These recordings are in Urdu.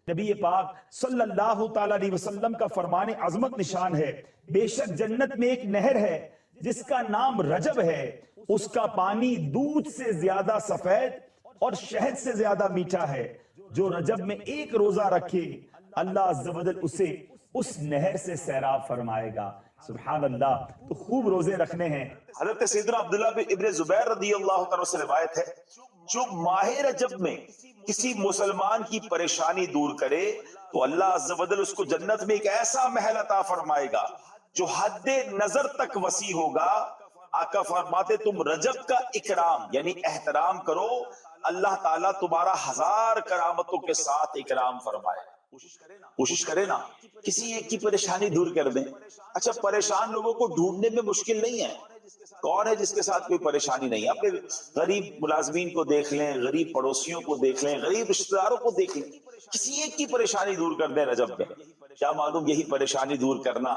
نبی پاک صلی اللہ تعالی علیہ وسلم کا فرمان عظمت نشان ہے، بے شک جنت میں ایک نہر ہے جس کا نام رجب ہے، اس کا پانی دودھ سے زیادہ سفید اور شہد سے زیادہ میٹھا ہے، جو رجب میں ایک روزہ رکھے اللہ عز و جل اسے اس نہر سے سیراب فرمائے گا۔ سبحان اللہ، تو خوب روزے رکھنے ہیں۔ حضرت سیدنا عبداللہ ابن زبیر رضی اللہ تعالیٰ سے روایت ہے، جو ماہ رجب میں کسی مسلمان کی پریشانی دور کرے تو اللہ عز و جل اس کو جنت میں ایک ایسا محل عطا فرمائے گا جو حد نظر تک وسیع ہوگا۔ آقا فرماتے تم رجب کا اکرام یعنی احترام کرو، اللہ تعالیٰ تمہارا 1000 کرامتوں کے ساتھ اکرام فرمائے۔ کوشش کرے نا کسی ایک کی پریشانی دور کر دیں۔ اچھا، پریشان لوگوں کو ڈھونڈنے میں مشکل نہیں ہے، کون ہے جس کے ساتھ کوئی پریشانی نہیں؟ اپنے غریب ملازمین کو دیکھ لیں، غریب پڑوسیوں کو دیکھ لیں، غریب رشتہ داروں کو دیکھ لیں، کسی ایک کی پریشانی دور کر دیں رجب میں، کیا معلوم یہی پریشانی دور کرنا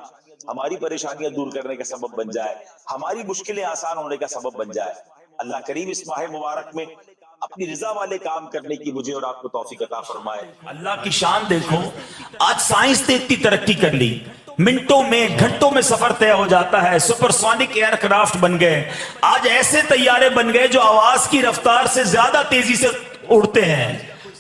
ہماری پریشانیاں دور کرنے کا سبب بن جائے، ہماری مشکلیں آسان ہونے کا سبب بن جائے۔ اللہ کریم اس ماہ مبارک میں اپنی رضا والے کام کرنے کی مجھے اور آپ کو توفیق عطا فرمائے۔ اللہ کی شان دیکھو، آج سائنس نے اتنی ترقی کر لی، منٹوں میں گھنٹوں میں سفر طے ہو جاتا ہے، سپر سونک ایئر کرافٹ بن گئے، آج ایسے طیارے بن گئے جو آواز کی رفتار سے زیادہ تیزی سے اڑتے ہیں۔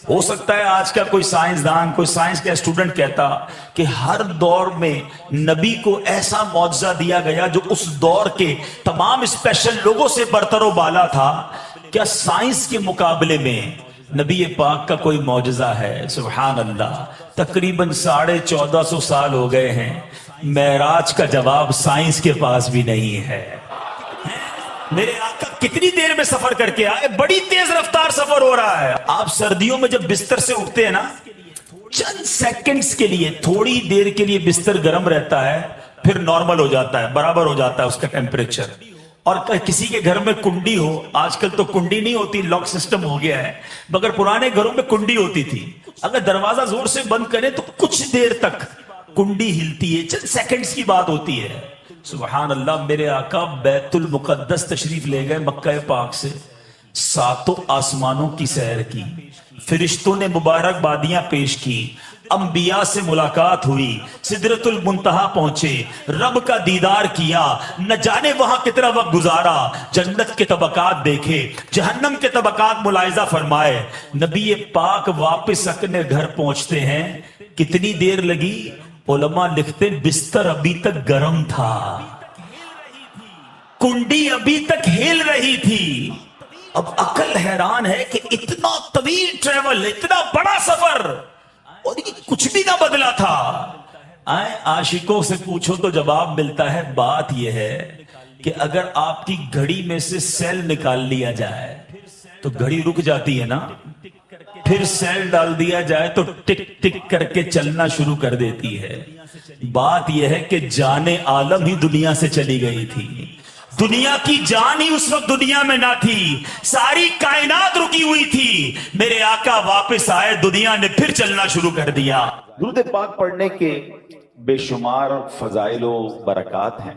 ہو سکتا ہے آج کا کوئی سائنسدان، کوئی سائنس کا اسٹوڈنٹ کہتا کہ ہر دور میں نبی کو ایسا معجزہ دیا گیا جو اس دور کے تمام اسپیشل لوگوں سے برتر و بالا تھا، کیا سائنس کے مقابلے میں نبی پاک کا کوئی معجزہ ہے؟ سبحان اللہ، تقریباً 1450 سال ہو گئے ہیں، معراج کا جواب سائنس کے پاس بھی نہیں ہے۔ میرے آقا کتنی دیر میں سفر کر کے آئے، بڑی تیز رفتار سفر ہو رہا ہے۔ آپ سردیوں میں جب بستر سے اٹھتے ہیں نا، چند سیکنڈز کے لیے، تھوڑی دیر کے لیے بستر گرم رہتا ہے، پھر نارمل ہو جاتا ہے، برابر ہو جاتا ہے اس کا ٹیمپریچر۔ اور کسی کے گھر میں کنڈی ہو، آج کل تو کنڈی نہیں ہوتی، لاک سسٹم ہو گیا ہے، مگر پرانے گھروں میں کنڈی ہوتی تھی، اگر دروازہ زور سے بند کریں تو کچھ دیر تک کنڈی ہلتی ہے، چند سیکنڈز کی بات ہوتی ہے۔ سبحان اللہ، میرے آقا بیت المقدس تشریف لے گئے مکہ پاک سے، 7 آسمانوں کی سیر کی، فرشتوں نے مبارک بادیاں پیش کی، انبیاء سے ملاقات ہوئی، سدرۃ المنتہا پہنچے، رب کا دیدار کیا، نہ جانے وہاں کتنا وقت گزارا، جنت کے طبقات دیکھے، جہنم کے طبقات ملاحظہ فرمائے۔ نبی پاک واپس اپنے گھر پہنچتے ہیں، کتنی دیر لگی؟ علماء لکھتے بستر ابھی تک گرم تھا، کنڈی ابھی تک ہل رہی تھی۔ اب عقل حیران ہے کہ اتنا طویل ٹریول، اتنا بڑا سفر، اور یہ کچھ بھی نہ بدلا تھا۔ عاشقوں سے پوچھو تو جواب ملتا ہے، بات یہ ہے کہ اگر آپ کی گھڑی میں سے سیل نکال لیا جائے تو گھڑی رک جاتی ہے نا، پھر سیل ڈال دیا جائے تو ٹک ٹک کر کے چلنا شروع کر دیتی ہے۔ بات یہ ہے کہ جان عالم ہی دنیا سے چلی گئی تھی، دنیا کی جان ہی اس وقت دنیا میں نہ تھی، ساری کائنات رکی ہوئی تھی، میرے آقا واپس آئے، دنیا نے پھر چلنا شروع کر دیا۔ درود پاک پڑھنے کے بے شمار فضائل و برکات ہیں۔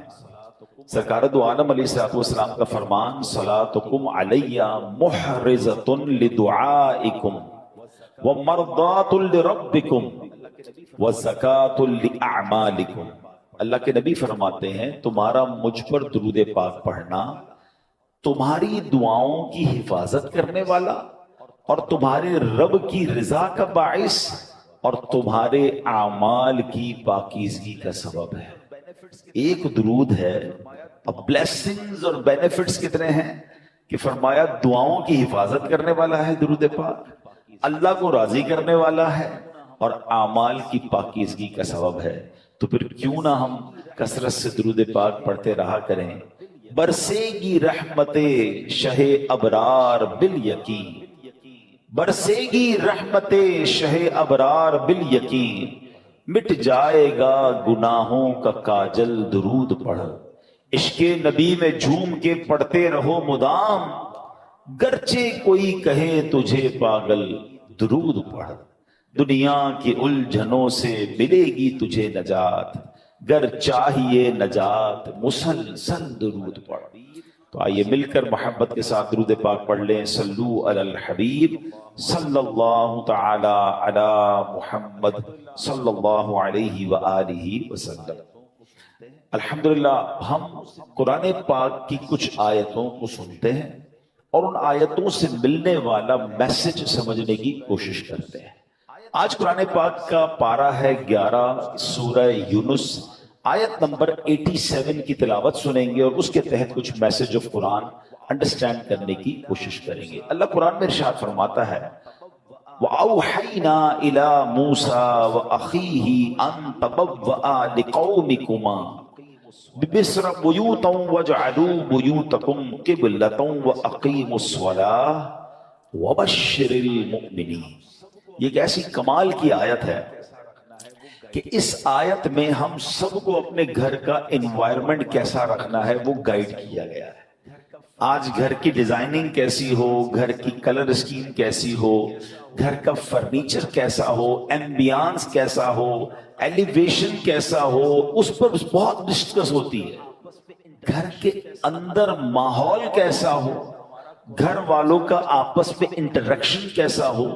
سرکار دو عالم علیہ السلام کا فرمان، صلاتکم علیہ محرزۃ لدعائکم ومرضات لربکم وزکاۃ لاعمالکم۔ اللہ کے نبی فرماتے ہیں تمہارا مجھ پر درود پاک پڑھنا تمہاری دعاؤں کی حفاظت کرنے والا اور تمہارے رب کی رضا کا باعث اور تمہارے اعمال کی پاکیزگی کا سبب ہے۔ ایک درود ہے، اب بلیسنگز اور بینیفٹس کتنے ہیں کہ فرمایا دعاؤں کی حفاظت کرنے والا ہے درود پاک، اللہ کو راضی کرنے والا ہے اور اعمال کی پاکیزگی کا سبب ہے۔ تو پھر کیوں نہ ہم کثرت سے درود پاک پڑھتے رہا کریں۔ برسے گی رحمت شہ ابرار بالیقین، برسے گی رحمت شہ ابرار بالیقین، مٹ جائے گا گناہوں کا کاجل درود پڑھ، عشق نبی میں جھوم کے پڑھتے رہو مدام، گرچہ کوئی کہے تجھے پاگل درود پڑھ، دنیا کی الجھنوں سے ملے گی تجھے نجات، گر چاہیے نجات مسلسل درود پڑھ۔ تو آئیے مل کر محبت کے ساتھ درود پاک پڑھ لیں. صلو علی الحبیب صلی اللہ تعالی علی محمد صلی اللہ علیہ وآلہ وسلم. الحمدللہ ہم قرآن پاک کی کچھ آیتوں کو سنتے ہیں اور ان آیتوں سے ملنے والا میسج سمجھنے کی کوشش کرتے ہیں. آج قرآن پاک کا پارہ ہے 11 سورہ یونس، آیت نمبر 87 کی تلاوت سنیں گے اور اس کے تحت کچھ میسج آف قرآن انڈرسٹینڈ کرنے کی کوشش کریں گے. اللہ قرآن میں ارشاد فرماتا ہے وَأَوْحَيْنَا إِلَى مُوسَى وَأَخِيهِ أَن تَبَوَّآ لِقَوْمِكُمَا بِمِصْرَ بُيُوتًا وَاجْعَلُوا بُيُوتَكُمْ قِبْلَةً وَأَقِيمُوا الصَّلَاةَ وَبَشِّرِ الْمُؤْمِنِينَ. یہ ایک ایسی کمال کی آیت ہے کہ اس آیت میں ہم سب کو اپنے گھر کا انوائرمنٹ کیسا رکھنا ہے وہ گائیڈ کیا گیا ہے. آج گھر کی ڈیزائننگ کیسی ہو، گھر کی کلر اسکیم کیسی ہو، گھر کا فرنیچر کیسا ہو، ایمبیانس کیسا ہو، ایلیویشن کیسا ہو، اس پر بہت ڈسکس ہوتی ہے. گھر کے اندر ماحول کیسا ہو، گھر والوں کا آپس میں انٹریکشن کیسا ہو،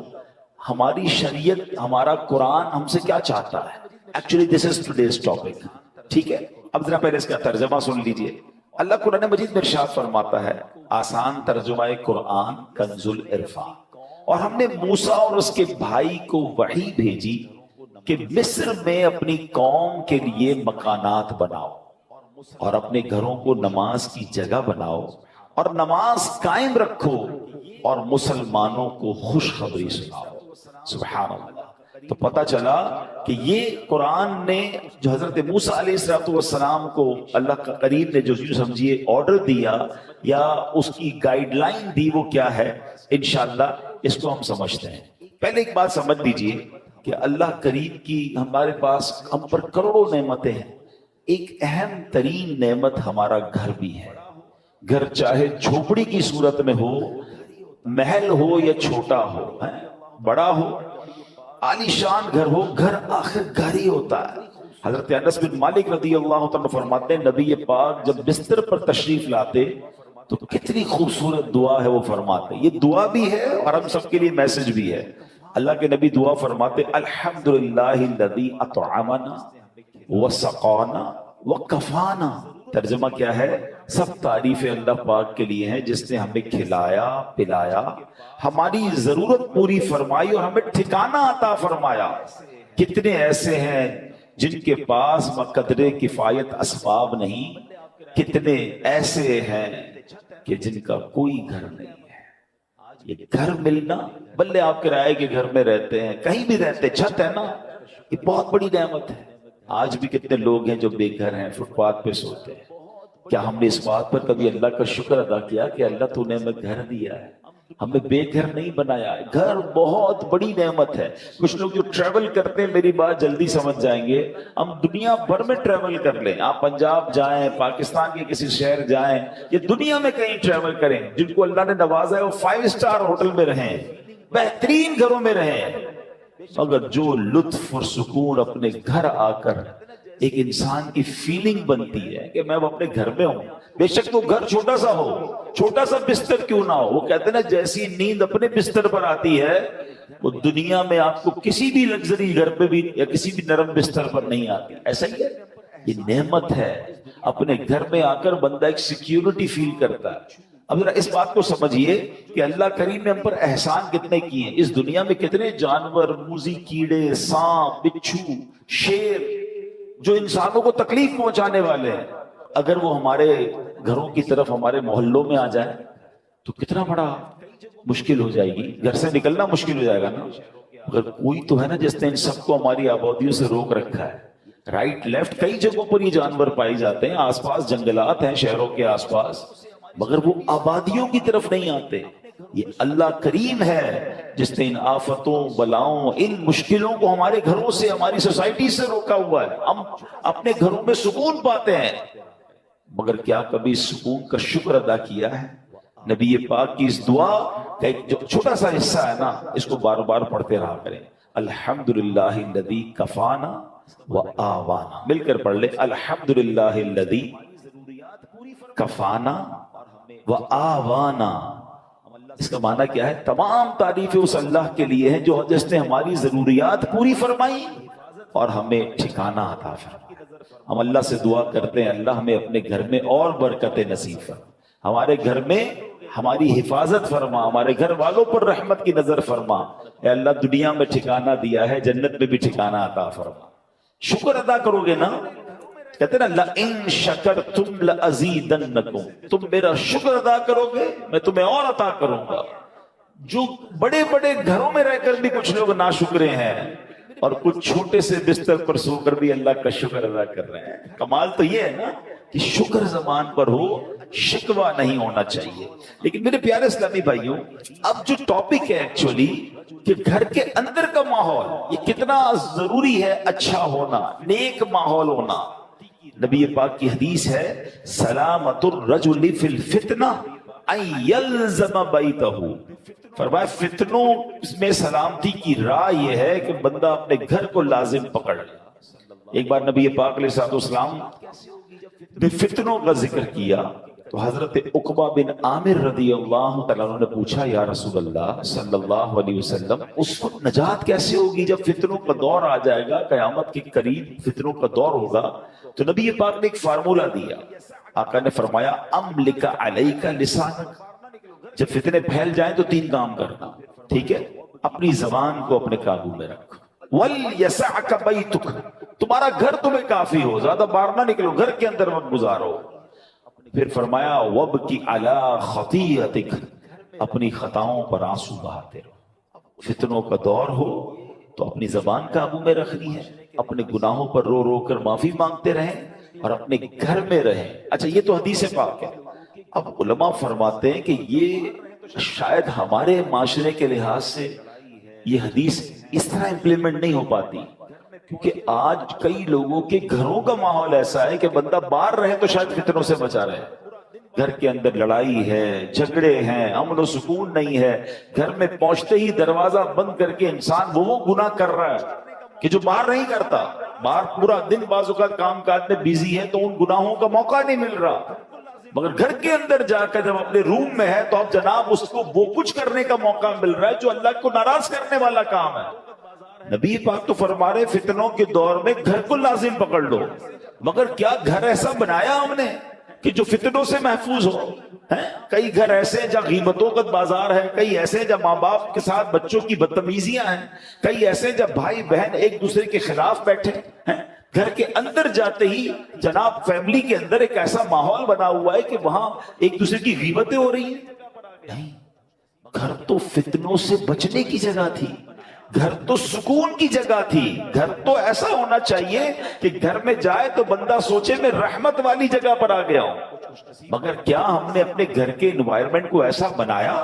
ہماری شریعت، ہمارا قرآن ہم سے کیا چاہتا ہے. Actually this is today's topic. ٹھیک ہے، اب ذرا پہلے اس کا ترجمہ سن لیجئے. اللہ قرآن مجید میں ارشاد فرماتا ہے، آسان ترجمہ قرآن کنز العرفان، اور ہم نے موسیٰ اور اس کے بھائی کو وحی بھیجی کہ مصر میں اپنی قوم کے لیے مکانات بناؤ اور اپنے گھروں کو نماز کی جگہ بناؤ اور نماز قائم رکھو اور مسلمانوں کو خوشخبری سناؤ. سبحان اللہ. تو پتہ چلا کہ یہ قرآن نے جو حضرت موسیٰ علیہ السلام کو اللہ کا قریب نے جو سمجھیے آرڈر دیا یا اس کی گائیڈ لائن دی، وہ کیا ہے انشاءاللہ اس کو ہم سمجھتے ہیں. پہلے ایک بات سمجھ لیجئے کہ اللہ کریم کی ہمارے پاس ہم پر کروڑوں نعمتیں ہیں. ایک اہم ترین نعمت ہمارا گھر بھی ہے. گھر چاہے جھوپڑی کی صورت میں ہو، محل ہو یا چھوٹا ہو، بڑا ہو، عالی شان گھر ہو، گھر آخر گھر ہی ہوتا ہے. حضرت انس بن مالک رضی اللہ تعالیٰ فرماتے ہیں نبی پاک جب بستر پر تشریف لاتے تو کتنی خوبصورت دعا ہے وہ فرماتے. یہ دعا بھی ہے اور ہم سب کے لیے میسج بھی ہے. اللہ کے نبی دعا فرماتے الحمدللہ الذی اطعمنا وسقانا وکفانا. ترجمہ کیا ہے؟ سب تعریفیں اللہ پاک کے لیے ہیں جس نے ہمیں کھلایا پلایا، ہماری ضرورت پوری فرمائی اور ہمیں ٹھکانہ عطا فرمایا. کتنے ایسے ہیں جن کے پاس بقدر کفایت اسباب نہیں، کتنے ایسے ہیں کہ جن کا کوئی گھر نہیں ہے. یہ گھر ملنا، بلے آپ کرائے کے گھر میں رہتے ہیں، کہیں بھی رہتے، چھت ہے نا، یہ بہت بڑی نعمت ہے. آج بھی کتنے لوگ ہیں جو بے گھر ہیں، فٹ پاتھ پہ سوتے ہیں. کیا ہم نے اس بات پر کبھی اللہ کا شکر ادا کیا کہ اللہ تو نے ہمیں گھر دیا ہے، ہمیں بے گھر نہیں بنایا. گھر بہت بڑی نعمت ہے. کچھ لوگ جو ٹریول کرتے ہیں، میری بات جلدی سمجھ جائیں گے، ہم دنیا بھر میں ٹریول کر لیں، آپ پنجاب جائیں، پاکستان کے کسی شہر جائیں، یا دنیا میں کہیں ٹریول کریں، جن کو اللہ نے نوازا ہے وہ 5 اسٹار ہوٹل میں رہیں، بہترین گھروں میں رہیں، مگر جو لطف اور سکون اپنے گھر آ کر ایک انسان کی فیلنگ بنتی ہے کہ میں اپنے گھر میں ہوں، بے شک وہ گھر چھوٹا سا ہو، چھوٹا سا بستر کیوں نہ ہو. وہ کہتے ہیں نا جیسی نیند اپنے بستر پر آتی ہے وہ دنیا میں آپ کو کسی بھی لگژری گھر پہ بھی یا کسی بھی نرم بستر پر نہیں آتی. ایسا ہی ہے، یہ نعمت ہے. اپنے گھر میں آ کر بندہ ایک سیکیورٹی فیل کرتا ہے. اب ذرا اس بات کو سمجھیے کہ اللہ کریم نے ہم پر احسان کتنے کیے ہیں. اس دنیا میں کتنے جانور، موذی کیڑے، سانپ، بچھو، شیر جو انسانوں کو تکلیف پہنچانے والے ہیں، اگر وہ ہمارے گھروں کی طرف، ہمارے محلوں میں آ جائے تو کتنا بڑا مشکل ہو جائے گی، گھر سے نکلنا مشکل ہو جائے گا نا. اگر کوئی تو ہے نا جس نے ان سب کو ہماری آبادیوں سے روک رکھا ہے. رائٹ لیفٹ کئی جگہوں پر یہ جانور پائے جاتے ہیں، آس پاس جنگلات ہیں شہروں کے آس پاس، مگر وہ آبادیوں کی طرف نہیں آتے. یہ اللہ کریم ہے جس نے ان آفتوں، بلاؤں، ان مشکلوں کو ہمارے گھروں سے، ہماری سوسائٹی سے روکا ہوا ہے. ہم اپنے گھروں میں سکون پاتے ہیں، مگر کیا کبھی سکون کا شکر ادا کیا ہے؟ نبی پاک کی اس دعا کا ایک جو چھوٹا سا حصہ ہے نا، اس کو بار بار پڑھتے رہا کریں. الحمدللہ الذی کفانا وآوانا. مل کر پڑھ لیں الحمدللہ الذی کفانا وآوانا، اس کا معنی کیا ہے؟ تمام تعریفیں اس اللہ کے لیے ہیں جو جس نے ہماری ضروریات پوری فرمائی اور ہمیں ٹھکانہ عطا فرمایا۔ ہم اللہ سے دعا کرتے ہیں اللہ ہمیں اپنے گھر میں اور برکت نصیب فرما، ہمارے گھر میں ہماری حفاظت فرما، ہمارے گھر والوں پر رحمت کی نظر فرما۔ اے اللہ دنیا میں ٹھکانہ دیا ہے، جنت میں بھی ٹھکانہ عطا فرما۔ شکر ادا کرو گے نا، کہتے ہیں نا لَإِن شَكَرْتُمْ لَأَزِيدَنَّكُمْ، تم میرا شکر ادا کرو گے میں تمہیں اور عطا کروں گا۔ جو بڑے بڑے گھروں میں رہ کر بھی کچھ لوگ ناشکرے ہیں اور کچھ چھوٹے سے بستر پر سو کر بھی اللہ کا شکر ادا کر رہے ہیں۔ کمال تو یہ ہے نا کہ شکر زبان پر ہو، شکوہ نہیں ہونا چاہیے۔ لیکن میرے پیارے اسلامی بھائیوں، اب جو ٹاپک ہے ایکچولی کہ گھر کے اندر کا ماحول یہ کتنا ضروری ہے، اچھا ہونا، نیک ماحول ہونا۔ نبی پاک کی حدیث ہے سلامت الرجل فی الفتنہ ان یلزم بیتہ، فرمایا فتنوں میں سلامتی کی راہ یہ ہے کہ بندہ اپنے گھر کو لازم پکڑ لے۔ ایک بار نبی پاک علیہ الصلوۃ والسلام نے فتنوں کا ذکر کیا تو حضرت عقبہ بن عامر رضی اللہ تعالیٰ عنہ نے پوچھا یا رسول اللہ صلی اللہ علیہ وسلم اس کو نجات کیسے ہوگی جب فتنوں کا دور آ جائے گا، قیامت کے قریب فتنوں کا دور ہوگا؟ تو نبی پاک نے ایک فارمولہ دیا، آقا نے فرمایا املک علیک لسانک، جب فتنے پھیل جائیں تو 3 کام کرنا، ٹھیک ہے؟ اپنی زبان کو اپنے قابو میں رکھ، وَلْيَسَعْكَ بَيْتُكَ، تمہارا گھر تمہیں کافی ہو، زیادہ باہر نہ نکلو، گھر کے اندر وقت گزارو۔ پھر فرمایا وَبْكِ عَلَىٰ خَطِيئَتِكَ، اپنی خطاؤں پر آنسو بہاتے رہو۔ فتنوں کا دور ہو تو اپنی زبان قابو میں رکھنی ہے، اپنے گناہوں پر رو رو کر معافی مانگتے رہیں اور اپنے گھر میں رہیں۔ اچھا یہ تو حدیث پاک ہے۔ اب علماء فرماتے ہیں کہ یہ شاید ہمارے معاشرے کے لحاظ سے یہ حدیث اس طرح امپلیمنٹ نہیں ہو پاتی، کیونکہ آج کئی لوگوں کے گھروں کا ماحول ایسا ہے کہ بندہ باہر رہے تو شاید فتنوں سے بچا رہے، گھر کے اندر لڑائی ہے، جھگڑے ہیں، امن و سکون نہیں ہے، گھر میں پہنچتے ہی دروازہ بند کر کے انسان وہ گناہ کر رہا ہے کہ جو باہر نہیں کرتا، باہر پورا دن بعض اوقات کام کاج میں بیزی ہے تو ان گناہوں کا موقع نہیں مل رہا، مگر گھر کے اندر جا کر جب اپنے روم میں ہے تو اب جناب اس کو وہ کچھ کرنے کا موقع مل رہا ہے جو اللہ کو ناراض کرنے والا کام ہے۔ نبی پاک تو فرما رہے فتنوں کے دور میں گھر کو لازم پکڑ لو، مگر کیا گھر ایسا بنایا ہم نے کہ جو فتنوں سے محفوظ ہو؟ کئی گھر ایسے ہیں جہاں غیبتوں کا بازار ہے، کئی ایسے ہیں جہاں ماں باپ کے ساتھ بچوں کی بدتمیزیاں ہیں، کئی ایسے ہیں جہاں بھائی بہن ایک دوسرے کے خلاف بیٹھے ہیں۔ گھر کے اندر جاتے ہی جناب فیملی کے اندر ایک ایسا ماحول بنا ہوا ہے کہ وہاں ایک دوسرے کی غیبتیں ہو رہی ہیں۔ نہیں، گھر تو فتنوں سے بچنے کی جگہ تھی، گھر تو سکون کی جگہ تھی، گھر تو ایسا ہونا چاہیے کہ گھر میں جائے تو بندہ سوچے میں رحمت والی جگہ پر آ گیا ہوں۔ مگر کیا ہم نے اپنے گھر کے انوائرمنٹ کو ایسا بنایا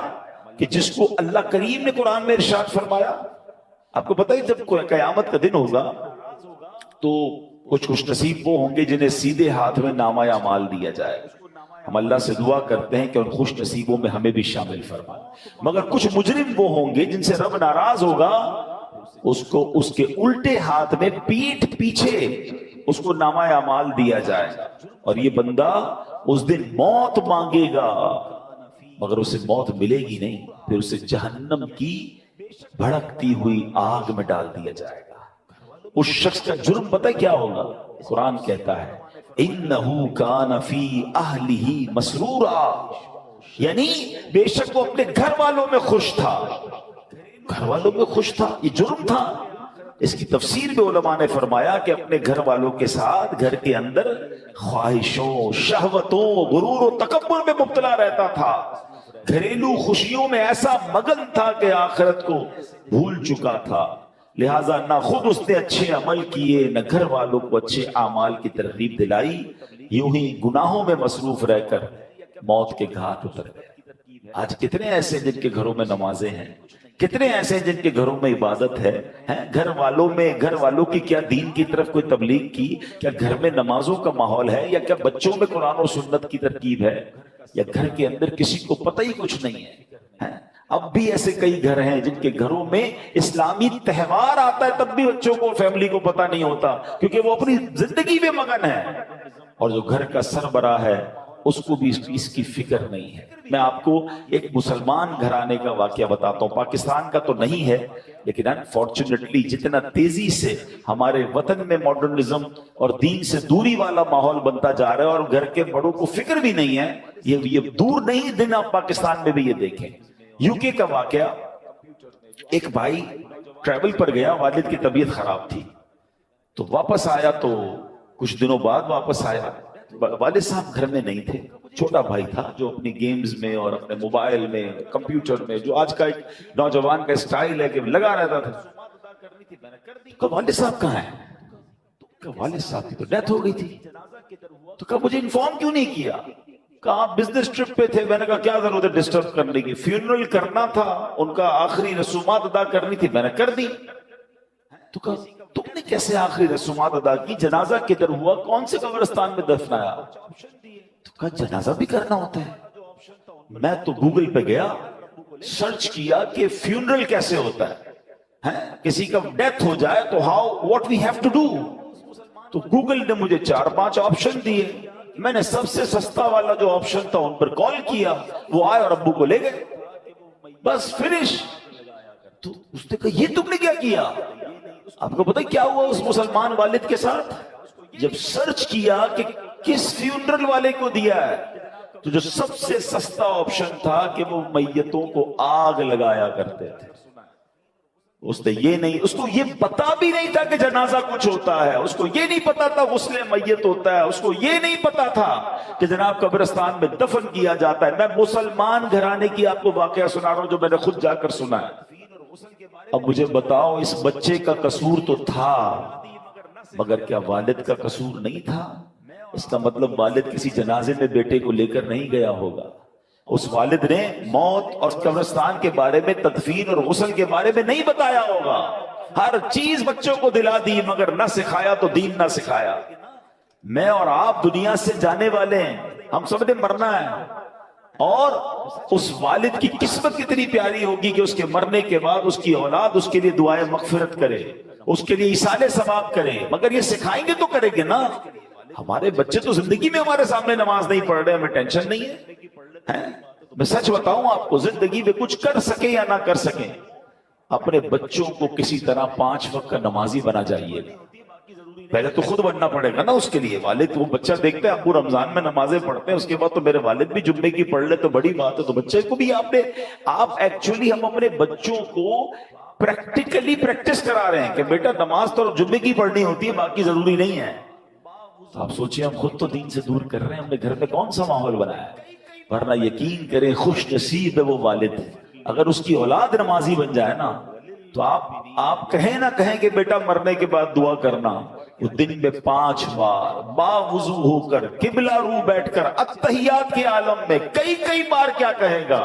کہ جس کو اللہ کریم نے قرآن میں ارشاد فرمایا؟ آپ کو پتہ ہے جب قیامت کا دن ہوگا تو کچھ خوش نصیب وہ ہوں گے جنہیں سیدھے ہاتھ میں نامہ اعمال دیا جائے گا۔ ہم اللہ سے دعا کرتے ہیں کہ ان خوش نصیبوں میں ہمیں بھی شامل فرمائے۔ مگر کچھ مجرم وہ ہوں گے جن سے رب ناراض ہوگا، اس کو اس کے الٹے ہاتھ میں پیٹھ پیچھے اس کو نامہ اعمال دیا جائے گا، اور یہ بندہ اس دن موت مانگے گا مگر اسے موت ملے گی نہیں، پھر اسے جہنم کی بھڑکتی ہوئی آگ میں ڈال دیا جائے گا۔ اس شخص کا جرم پتہ کیا ہوگا؟ قرآن کہتا ہے انہو کان فی اہلہ مسرورا، یعنی بے شک وہ اپنے گھر والوں میں خوش تھا، گھر والوں میں خوش تھا، یہ جرم تھا۔ اس کی تفسیر میں علماء نے فرمایا کہ اپنے گھر والوں کے ساتھ گھر کے اندر خواہشوں، شہوتوں، غرور و تکبر میں مبتلا رہتا تھا، گھریلو خوشیوں میں ایسا مگن تھا کہ آخرت کو بھول چکا تھا، لہٰذا نہ خود اس نے اچھے عمل کیے نہ گھر والوں کو اچھے اعمال کی ترغیب دلائی، یوں ہی گناہوں میں مصروف رہ کر موت کے گھاٹ اتر گئے۔ آج کتنے ایسے جن کے گھروں میں نمازیں ہیں، کتنے ایسے جن کے گھروں میں عبادت ہے، گھر والوں کی کیا دین کی طرف کوئی تبلیغ کی؟ کیا گھر میں نمازوں کا ماحول ہے؟ یا کیا بچوں میں قرآن و سنت کی ترکیب ہے؟ یا گھر کے اندر کسی کو پتہ ہی کچھ نہیں ہے؟ اب بھی ایسے کئی گھر ہیں جن کے گھروں میں اسلامی تہوار آتا ہے تب بھی بچوں کو، فیملی کو پتہ نہیں ہوتا، کیونکہ وہ اپنی زندگی میں مگن ہے، اور جو گھر کا سربراہ ہے اس کو بھی اس چیز کی فکر نہیں ہے. میں آپ کو ایک مسلمان گھرانے کا واقعہ بتاتا ہوں, پاکستان کا تو نہیں ہے لیکن انفارچونیٹلی جتنا تیزی سے ہمارے وطن میں ماڈرنزم اور دین سے دوری والا ماحول بنتا جا رہا ہے اور گھر کے بڑوں کو فکر بھی نہیں ہے, یہ دور نہیں دن آپ پاکستان میں بھی یہ دیکھیں. یو کے کا واقعہ, ایک بھائی ٹریول پر گیا, والد کی طبیعت خراب تھی تو واپس آیا, تو کچھ دنوں بعد واپس آیا, والد صاحب گھر میں نہیں تھے. چھوٹا بھائی تھا جو اپنی گیمز میں اور اپنے موبائل میں کمپیوٹر میں, جو آج کا ایک نوجوان کا اسٹائل ہے کہ لگا رہتا تھا. تو والد صاحب کہاں ہیں؟ تو والد صاحب کی تو ڈیتھ ہو گئی تھی. تو کہا مجھے انفارم کیوں نہیں کیا؟ کہا آپ بزنس ٹرپ پہ تھے. میں نے کہا کیا ضرورت ہے ڈسٹرب کرنے کی, فیونرل کرنا تھا, ان کا آخری رسومات ادا کرنی تھی, میں نے کر دی. تو کہا تم نے کیسے آخری رسومات ادا کی؟ جنازہ کدھر ہوا, کون سے قبرستان میں دفنایا؟ تو کہا جنازہ بھی کرنا ہوتا ہے. میں تو گوگل پہ گیا, سرچ کیا کہ فیونرل کیسے ہوتا ہے, کسی کا ڈیتھ ہو جائے تو what we have to do. تو گوگل نے مجھے 4-5 آپشن دیے. میں نے سب سے سستا والا جو آپشن تھا ان پر کال کیا, وہ آئے اور ابو کو لے گئے, بس فنش. تو اس نے کہا یہ تم نے کیا کیا؟ آپ کو پتہ کیا ہوا اس مسلمان والد کے ساتھ؟ جب سرچ کیا کہ کس فیونرل والے کو دیا ہے, تو جو سب سے سستا آپشن تھا کہ وہ میتوں کو آگ لگایا کرتے تھے. اس نے یہ نہیں, اس کو یہ پتا بھی نہیں تھا کہ جنازہ کچھ ہوتا ہے, اس کو یہ نہیں پتا تھا غسل میت ہوتا ہے, اس کو یہ نہیں پتا تھا کہ جناب قبرستان میں دفن کیا جاتا ہے. میں مسلمان گھرانے کی آپ کو واقعہ سنا رہا ہوں جو میں نے خود جا کر سنا ہے. اب مجھے بتاؤ, اس بچے کا قصور تو تھا مگر کیا والد کا قصور نہیں تھا؟ اس کا مطلب والد کسی جنازے میں بیٹے کو لے کر نہیں گیا ہوگا. اس والد نے موت اور قبرستان کے بارے میں, تدفین اور غسل کے بارے میں نہیں بتایا ہوگا. ہر چیز بچوں کو دلا دی مگر نہ سکھایا تو دین نہ سکھایا. میں اور آپ دنیا سے جانے والے ہیں, ہم سب نے مرنا ہے, اور اس والد کی قسمت کتنی پیاری ہوگی کہ اس کے مرنے کے بعد اس کی اولاد اس کے لیے دعائیں مغفرت کرے, اس کے لیے ایصال ثواب کرے. مگر یہ سکھائیں گے تو کریں گے نا. ہمارے بچے تو زندگی میں ہمارے سامنے نماز نہیں پڑھ رہے, ہمیں ٹینشن نہیں ہے. میں سچ بتاؤں آپ کو, زندگی میں کچھ کر سکیں یا نہ کر سکیں, اپنے بچوں کو کسی طرح 5 وقت کا نمازی بنا جائیے. پہلے تو خود بننا پڑے گا نا اس کے لیے. والد وہ بچہ دیکھتے ہیں ابو رمضان میں نمازیں پڑھتے ہیں, اس کے بعد تو میرے والد بھی جمعے کی پڑھ لے تو بڑی بات ہے. تو بچے کو بھی آپ ایکچولی ہم اپنے بچوں کو پریکٹیکلی پریکٹس کرا رہے ہیں کہ بیٹا نماز تو جمعے کی پڑھنی ہوتی ہے, باقی ضروری نہیں ہے. تو آپ سوچیں ہم خود تو دین سے دور کر رہے ہیں, ہم نے گھر میں کون سا ماحول بنایا ہے. ورنہ یقین کریں خوش نصیب ہے وہ والد, اگر اس کی اولاد نمازی بن جائے نا, تو آپ کہیں نہ کہیں کہ بیٹا مرنے کے بعد دعا کرنا, وہ دن میں 5 بار باوضو ہو کر قبلہ رو بیٹھ کر اتحیات کے عالم میں کئی بار کیا کہے گا,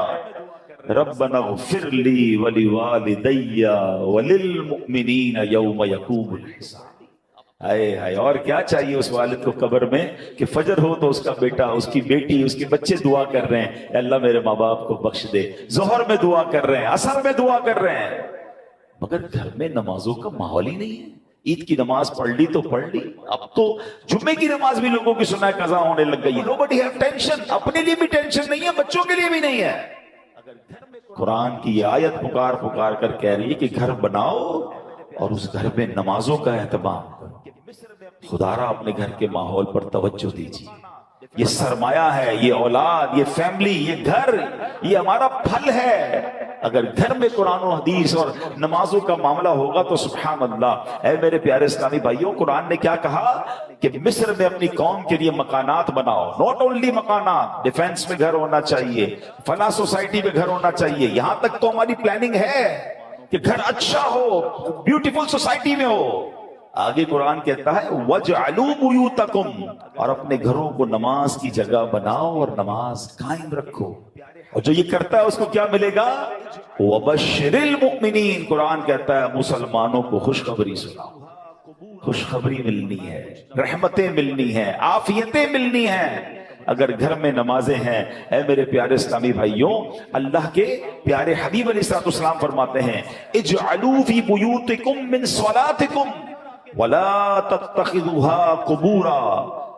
ربنا اغفر لی ولوالدی وللمؤمنین یوم یقوم الحساب. اور کیا چاہیے اس والد کو قبر میں کہ فجر ہو تو اس کا بیٹا, اس کی بیٹی, اس کے بچے دعا کر رہے ہیں, اے اللہ میرے ماں باپ کو بخش دے. ظہر میں دعا کر رہے ہیں, عصر میں دعا کر رہے ہیں, مگر گھر میں نمازوں کا ماحول ہی نہیں ہے. عید کی نماز پڑھ لی تو پڑھ لی, اب تو جمعے کی نماز بھی لوگوں کی سنا ہے قضا ہونے لگ گئی. Nobody have tension, اپنے لیے بھی ٹینشن نہیں ہے, بچوں کے لیے بھی نہیں ہے. قرآن کی یہ آیت پکار کر کہہ رہی ہے کہ گھر بناؤ اور اس گھر میں نمازوں کا اہتمام کرو. خدا را اپنے گھر کے ماحول پر توجہ دیجیے. یہ سرمایہ ہے, یہ اولاد, یہ فیملی, یہ گھر, یہ ہمارا پھل ہے. اگر گھر میں قرآن و حدیث اور نمازوں کا معاملہ ہوگا تو سبحان اللہ. اے میرے پیارے اسلامی بھائیوں, قرآن نے کیا کہا کہ مصر میں اپنی قوم کے لیے مکانات بناؤ. ناٹ اونلی مکانات, ڈیفینس میں گھر ہونا چاہیے, فلاں سوسائٹی میں گھر ہونا چاہیے. یہاں تک تو ہماری پلاننگ ہے کہ گھر اچھا ہو, بیوٹیفل سوسائٹی میں ہو. آگے قرآن کہتا ہے وَجْعَلُوا بُيُوتَكُمْ, اور اپنے گھروں کو نماز کی جگہ بناؤ اور نماز قائم رکھو. اور جو یہ کرتا ہے اس کو کیا ملے گا؟ وَبَشِّرِ الْمُؤْمِنِينَ, قرآن کہتا ہے مسلمانوں کو خوشخبری سناؤ. خوشخبری ملنی ہے, رحمتیں ملنی ہیں, عافیتیں ملنی ہیں اگر گھر میں نمازیں ہیں. اے میرے پیارے اسلامی بھائیوں, اللہ کے پیارے حبیب علیہ السلام فرماتے ہیں اجعلوا فی بیوتکم من صلاتکم ولا تتخذوها قبورا,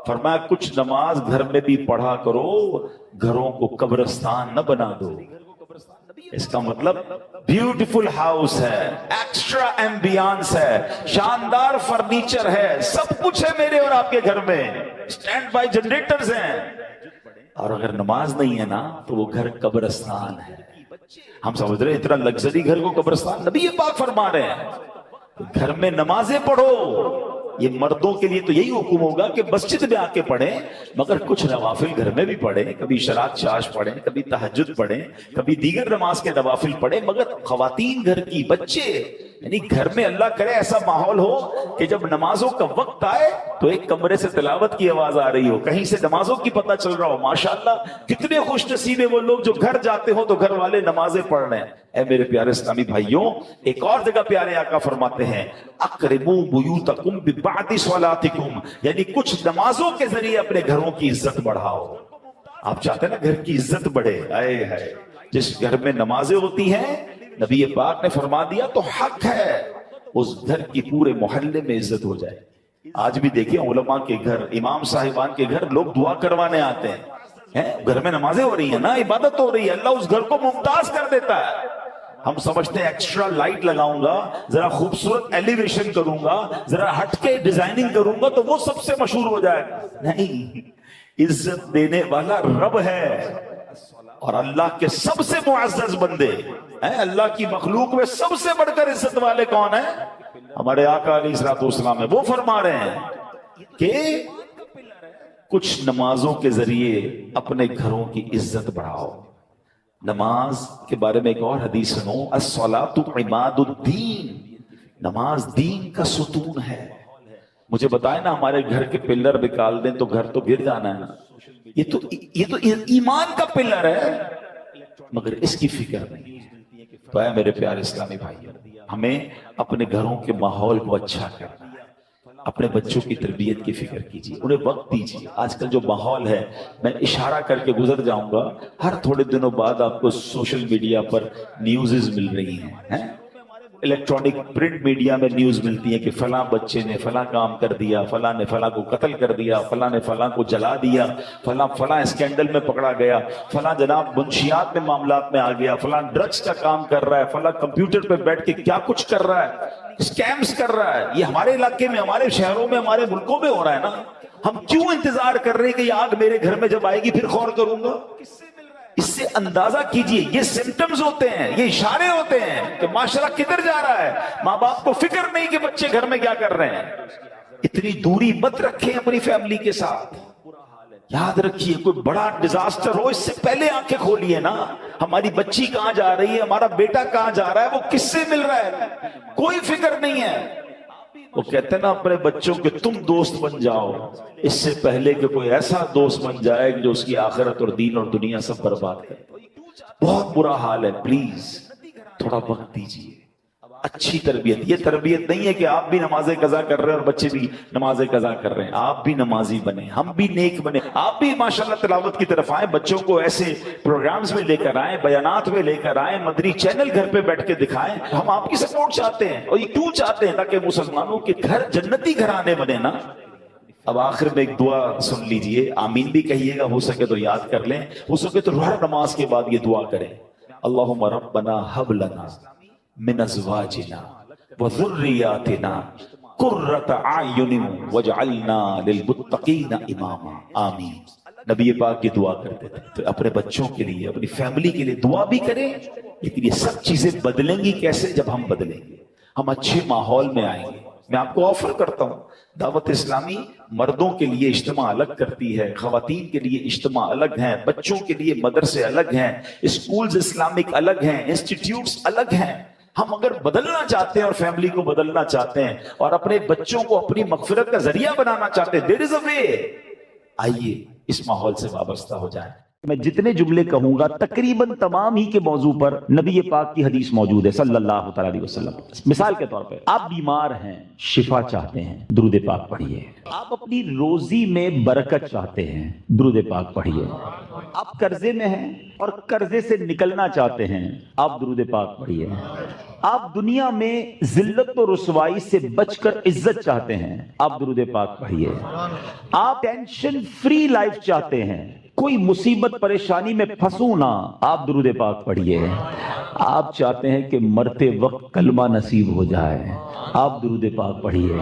فرمایا کچھ نماز گھر میں بھی پڑھا کرو، گھروں کو قبرستان نہ بنا دو۔ اس کا مطلب بیوٹیفل ہاؤس ہے، ایکسٹرا ایمبیانس ہے، شاندار فرنیچر ہے، سب کچھ ہے میرے اور آپ کے گھر میں، سٹینڈ بائی جنریٹرز ہیں، اور اگر نماز نہیں ہے نا تو وہ گھر قبرستان ہے۔ ہم سمجھ رہے ہیں اتنا لگژری گھر کو قبرستان، نبی پاک فرما رہے ہیں گھر میں نمازیں پڑھو۔ یہ مردوں کے لیے تو یہی حکم ہوگا کہ مسجد میں آ کے پڑھیں، مگر کچھ نوافل گھر میں بھی پڑھیں، کبھی شراط شاش پڑھیں، کبھی تہجد پڑھیں، کبھی دیگر نماز کے نوافل پڑھیں، مگر خواتین گھر کی، بچے، یعنی گھر میں اللہ کرے ایسا ماحول ہو کہ جب نمازوں کا وقت آئے تو ایک کمرے سے تلاوت کی آواز آ رہی ہو، کہیں سے نمازوں کی پتہ چل رہا ہو۔ ماشاءاللہ کتنے خوش نصیب ہیں وہ لوگ جو گھر جاتے ہو تو گھر والے نمازیں پڑھ رہے ہیں۔ اے میرے پیارے اسلامی بھائیوں، ایک اور جگہ پیارے آقا فرماتے ہیں اقربوا بیوتکم ببعد صلاتکم، یعنی کچھ نمازوں کے ذریعے اپنے گھروں کی عزت بڑھاؤ۔ آپ چاہتے ہیں نا گھر کی عزت بڑھے، آئے ہے جس گھر میں نمازیں ہوتی ہیں نبی پاک نے فرما دیا تو حق ہے اس گھر کی پورے محلے میں عزت ہو جائے۔ آج بھی دیکھیں علماء کے گھر، امام صاحبان کے گھر لوگ دعا کروانے آتے ہیں، گھر میں نمازیں ہو رہی ہیں نا، عبادت ہو رہی ہے، اللہ اس گھر کو ممتاز کر دیتا ہے۔ ہم سمجھتے ہیں ایکسٹرا لائٹ لگاؤں گا، ذرا خوبصورت ایلیویشن کروں گا، ذرا ہٹ کے ڈیزائننگ کروں گا تو وہ سب سے مشہور ہو جائے گا۔ نہیں، عزت دینے والا رب ہے، اور اللہ کے سب سے معزز بندے ہیں، اللہ کی مخلوق میں سب سے بڑھ کر عزت والے کون ہیں؟ ہمارے آقا علیہ الصلوۃ والسلام ہے۔ وہ فرما رہے ہیں کہ کچھ نمازوں کے ذریعے اپنے گھروں کی عزت بڑھاؤ۔ نماز کے بارے میں ایک اور حدیث سنو، الصلاۃ عماد الدین، نماز دین کا ستون ہے۔ مجھے بتائیں نا ہمارے گھر کے پلر نکال دیں تو گھر تو گر جانا ہے نا، یہ تو ایمان کا پلر ہے، مگر اس کی فکر نہیں۔ تو اے میرے پیارے اسلامی بھائی، ہمیں اپنے گھروں کے ماحول کو اچھا کرنا ہے، اپنے بچوں کی تربیت کی فکر کیجیے، انہیں وقت دیجیے۔ آج کل جو ماحول ہے، میں اشارہ کر کے گزر جاؤں گا، ہر تھوڑے دنوں بعد آپ کو سوشل میڈیا پر نیوزز مل رہی ہیں، الیکٹرانک پرنٹ میڈیا میں نیوز ملتی ہے کہ فلاں بچے نے فلاں کام کر دیا، فلاں نے فلاں کو قتل کر دیا، فلاں نے فلاں کو جلا دیا، فلاں اسکینڈل میں پکڑا گیا، فلاں جناب منشیات میں معاملات میں آ گیا، فلاں ڈرگز کا کام کر رہا ہے، فلاں کمپیوٹر پہ بیٹھ کے کیا کچھ کر رہا ہے، اسکیمز کر رہا ہے۔ یہ ہمارے علاقے میں، ہمارے شہروں میں، ہمارے ملکوں میں ہو رہا ہے نا۔ ہم کیوں انتظار کر رہے ہیں کہ یہ آگ میرے گھر میں جب آئے گی پھر غور کروں گا؟ اس سے اندازہ کیجئے، یہ سمپٹمز ہوتے ہیں، یہ اشارے ہوتے ہیں کہ معاشرہ کدھر جا رہا ہے۔ ماں باپ کو فکر نہیں کہ بچے گھر میں کیا کر رہے ہیں۔ اتنی دوری مت رکھیں اپنی فیملی کے ساتھ۔ یاد رکھیے کوئی بڑا ڈیزاسٹر ہو اس سے پہلے آنکھیں کھولیے نا، ہماری بچی کہاں جا رہی ہے، ہمارا بیٹا کہاں جا رہا ہے، وہ کس سے مل رہا ہے، کوئی فکر نہیں ہے۔ وہ کہتے ہیں نا اپنے بچوں کے تم دوست بن جاؤ اس سے پہلے کہ کوئی ایسا دوست بن جائے جو اس کی آخرت اور دین اور دنیا سب برباد کرے۔ بہت برا حال ہے، پلیز تھوڑا وقت دیجیے۔ اچھی تربیت، یہ تربیت نہیں ہے کہ آپ بھی نماز قضا کر رہے ہیں اور بچے بھی نماز قضا کر رہے ہیں۔ آپ بھی نمازی بنے، ہم بھی نیک بنے، آپ بھی ماشاءاللہ تلاوت کی طرف آئیں، بچوں کو ایسے پروگرامز میں لے کر آئیں، بیانات میں لے کر آئیں، مدنی چینل گھر پہ بیٹھ کے دکھائیں۔ ہم آپ کی سپورٹ چاہتے ہیں، اور یہ کیوں چاہتے ہیں؟ تاکہ مسلمانوں کے گھر جنتی گھرانے بنے نا۔ اب آخر میں ایک دعا سن لیجئے، آمین بھی کہیے گا، ہو سکے تو یاد کر لیں، ہو سکے تو ہر نماز کے بعد یہ دعا کریں، اللہم ربنا ھب لنا من ازواجنا وذریاتنا قرۃ اعین واجعلنا للمتقین اماما، آمین۔ نبی پاک کی دعا کرتے تھے، تو اپنے بچوں کے لیے، اپنی فیملی کے لیے دعا بھی کریں، لیکن یہ سب چیزیں بدلیں گی کیسے؟ جب ہم بدلیں گے، ہم اچھے ماحول میں آئیں گے۔ میں آپ کو آفر کرتا ہوں، دعوت اسلامی مردوں کے لیے اجتماع الگ کرتی ہے، خواتین کے لیے اجتماع الگ ہیں، بچوں کے لیے مدرسے الگ ہیں، اسکولز اسلامک الگ ہیں، انسٹیٹیوٹس الگ ہیں۔ ہم اگر بدلنا چاہتے ہیں اور فیملی کو بدلنا چاہتے ہیں اور اپنے بچوں کو اپنی مغفرت کا ذریعہ بنانا چاہتے ہیں، دیر از اے وے۔ آئیے اس ماحول سے وابستہ ہو جائیں۔ میں جتنے جملے کہوں گا تقریباً تمام ہی کے موضوع پر نبی پاک کی حدیث موجود ہے صلی اللہ تعالی علیہ وسلم. مثال کے طور پہ آپ بیمار ہیں، شفا چاہتے ہیں، درود پاک پڑھیے. آپ اپنی روزی میں برکت چاہتے ہیں، درود پاک پڑھیے. آپ قرضے میں ہیں اور قرضے سے نکلنا چاہتے ہیں، آپ درود پاک پڑھیے. آپ دنیا میں ذلت و رسوائی سے بچ کر عزت چاہتے ہیں، آپ درود پاک پڑھیے. آپ ٹینشن فری لائف چاہتے ہیں، کوئی مصیبت پریشانی میں پھنسوں نہ، آپ درود پاک پڑھیے. آپ چاہتے ہیں کہ مرتے وقت کلمہ نصیب ہو جائے، آپ درود پاک پڑھیے.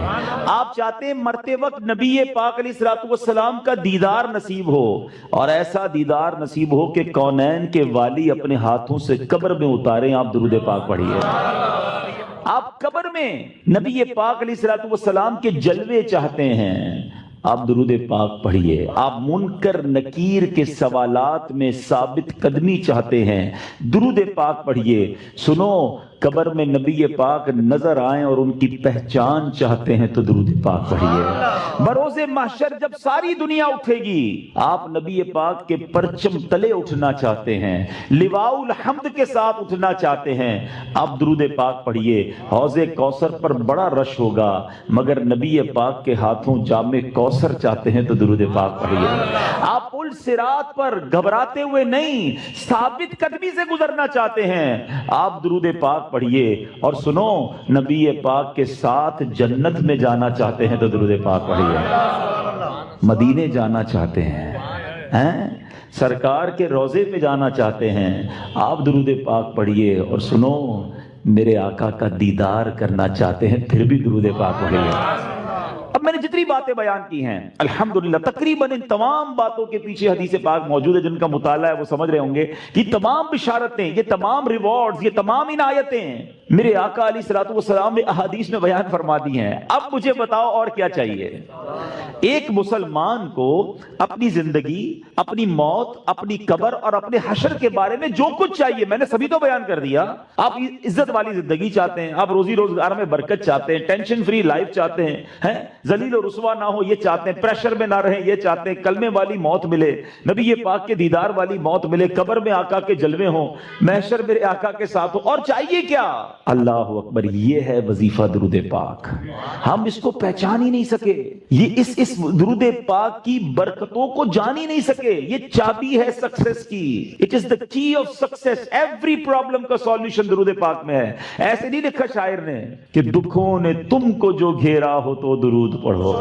آپ چاہتے ہیں مرتے وقت نبی پاک علیہ الصلوۃ والسلام کا دیدار نصیب ہو، اور ایسا دیدار نصیب ہو کہ کونین کے والی اپنے ہاتھوں سے قبر میں اتاریں، آپ درود پاک پڑھیے. آپ قبر میں نبی پاک علیہ الصلوۃ والسلام کے جلوے چاہتے ہیں، آپ درود پاک پڑھیے. آپ منکر نکیر کے سوالات میں ثابت قدمی چاہتے ہیں، درود پاک پڑھیے. سنو، قبر میں نبی پاک نظر آئیں اور ان کی پہچان چاہتے ہیں تو درود پاک پڑھیے. بروز محشر جب ساری دنیا اٹھے گی، آپ نبی پاک کے پرچم تلے اٹھنا چاہتے ہیں، لواء الحمد کے ساتھ اٹھنا چاہتے ہیں، آپ درود پاک پڑھیے. حوض کوثر پر بڑا رش ہوگا مگر نبی پاک کے ہاتھوں جام کوثر چاہتے ہیں تو درود پاک پڑھیے. آپ پل صراط پر گھبراتے ہوئے نہیں، ثابت قدمی سے گزرنا چاہتے ہیں، آپ درود پاک پڑھیے. اور سنو، نبی پاک کے ساتھ جنت میں جانا چاہتے ہیں تو درود پاک پڑھیے. مدینے جانا چاہتے ہیں، سرکار کے روضے میں جانا چاہتے ہیں، آپ درود پاک پڑھیے. اور سنو، میرے آقا کا دیدار کرنا چاہتے ہیں، پھر بھی درود پاک پڑھیے. اب میں نے جتنی باتیں بیان کی ہیں الحمدللہ تقریباً ان تمام باتوں کے پیچھے حدیث پاک موجود ہے. جن کا مطالعہ ہے وہ سمجھ رہے ہوں گے کہ یہ تمام بشارتیں، یہ تمام ریوارڈز، یہ تمام عنایتیں میرے آقا علیہ الصلوۃ والسلام نے احادیث میں بیان فرما دی ہیں. اب مجھے بتاؤ اور کیا چاہیے؟ ایک مسلمان کو اپنی زندگی، اپنی موت، اپنی قبر اور اپنے حشر کے بارے میں جو کچھ چاہیے میں نے سبھی تو بیان کر دیا. آپ عزت والی زندگی چاہتے ہیں، آپ روزی روزگار میں برکت چاہتے ہیں، ٹینشن فری لائف چاہتے ہیں، ذلیل و رسوا نہ ہو یہ چاہتے ہیں، پریشر میں نہ رہیں یہ چاہتے ہیں، کلمے والی موت ملے، نبی پاک کے دیدار والی موت ملے، قبر میں آقا کے جلوے ہوں، محشر میرے آقا کے ساتھ ہو، اور چاہیے کیا؟ اللہ اکبر. یہ ہے وظیفہ درود پاک. ہم اس کو پہچان ہی نہیں سکے، یہ اس درود پاک کی برکتوں کو جان ہی نہیں سکے. یہ چابی ہے سکسیس کی. اٹ از دا کی آف سکسیس. ایوری پرابلم کا سولوشن درود پاک میں ہے. ایسے نہیں لکھا شاعر نے کہ دکھوں نے تم کو جو گھیرا ہو تو درود پڑھو،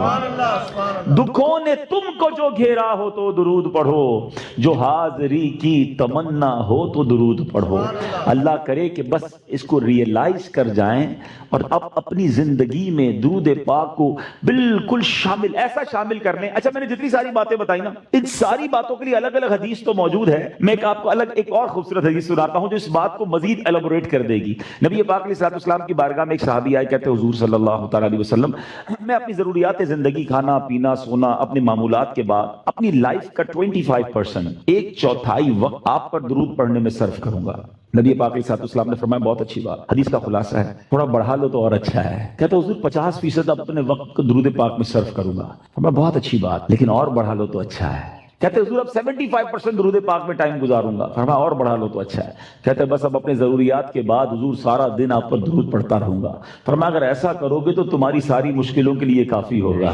دکھوں نے تم کو جو گھیرا ہو تو درود پڑھو، جو حاضری کی تمنا ہو تو درود پڑھو. اللہ کرے کہ بس اس کو ریئلائز کر جائیں اور اب اپنی زندگی میں درود پاک کو بالکل شامل، ایسا شامل کر لیں. اچھا، میں نے جتنی ساری باتیں بتائی نا، ان ساری باتوں کے لیے الگ الگ حدیث تو موجود ہے. میں آپ کو الگ ایک اور خوبصورت حدیث سناتا ہوں جو اس بات کو مزید ایلابوریٹ کر دے گی. نبی پاک علیہ الصلوۃ والسلام کی بارگاہ میں ایک صحابی آئے، کہتے حضور صلی اللہ تعالی علیہ وسلم، میں اپنی ضروریات زندگی، کھانا پینا سونا، اپنے معمولات کے بعد اپنی لائف کا 25%، ایک چوتھائی وقت آپ پر درود پڑھنے میں صرف کروں گا. نبی پاک علیہ الصلوۃ والسلام نے فرمایا بہت اچھی بات، حدیث کا خلاصہ ہے، تھوڑا بڑھا لو تو اور اچھا ہے. کہتے حضور 50% اپنے وقت کو درود پاک میں صرف کروں گا. فرمایا بہت اچھی بات، لیکن اور بڑھا لو تو اچھا ہے. کہتے حضور اب 75% درود پاک میں ٹائم گزاروں گا. فرمایا اور بڑھا لو تو اچھا ہے. کہتے بس اب اپنے ضروریات کے بعد حضور سارا دن آپ پر درود پڑھتا رہوں گا. فرمایا اگر ایسا کرو گے تو تمہاری ساری مشکلوں کے لیے کافی ہوگا،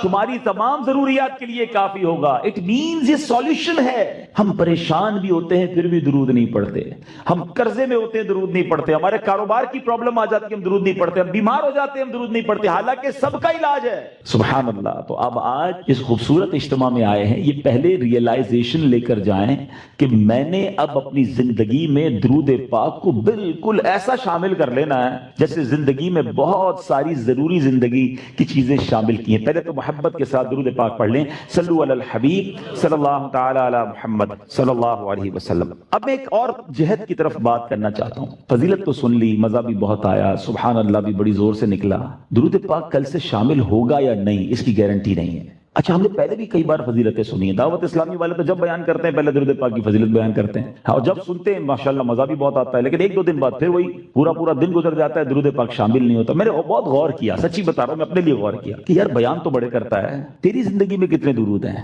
تمہاری تمام ضروریات کے لیے کافی ہوگا. اٹ مینز یہ سولوشن ہے. ہم پریشان بھی ہوتے ہیں پھر بھی درود نہیں پڑھتے، ہم قرضے میں ہوتے ہیں درود نہیں پڑھتے، ہمارے کاروبار کی پرابلم آ جاتی ہے ہم درود نہیں پڑھتے، ہم بیمار ہو جاتے ہیں ہم درود نہیں پڑھتے، حالانکہ سب کا علاج ہے. سبحان اللہ. تو اب آج اس خوبصورت اجتماع میں آئے ہیں، یہ پہلے ریئلائزیشن لے کر جائیں کہ میں نے اب اپنی زندگی میں درود پاک کو بالکل ایسا شامل کر لینا ہے جیسے زندگی میں بہت ساری ضروری زندگی کی چیزیں شامل کی ہیں. پہلے تو محبت کے ساتھ درود پاک پڑھ لیں. صلو علی الحبیب صلی اللہ تعالی علی محمد صلی اللہ علیہ وسلم. اب میں ایک اور جہت کی طرف بات کرنا چاہتا ہوں. فضیلت تو سن لی، مزہ بھی بہت آیا، سبحان اللہ بھی بڑی زور سے نکلا. درود پاک کل سے شامل ہوگا یا نہیں اس کی گارنٹی نہیں ہے. اچھا، ہم نے پہلے بھی کئی بار فضیلتیں سنی ہیں. دعوت اسلامی والے تو جب بیان کرتے ہیں پہلے درود پاک کی فضیلت بیان کرتے ہیں، اور جب سنتے ہیں ماشاءاللہ مزہ بھی بہت آتا ہے، لیکن ایک دو دن بعد پھر وہی پورا دن گزر جاتا ہے، درود پاک شامل نہیں ہوتا. میں نے بہت غور کیا، سچی بتا رہا ہوں، میں اپنے لیے غور کیا کہ یار بیان تو بڑے کرتا ہے، تیری زندگی میں کتنے درود ہیں،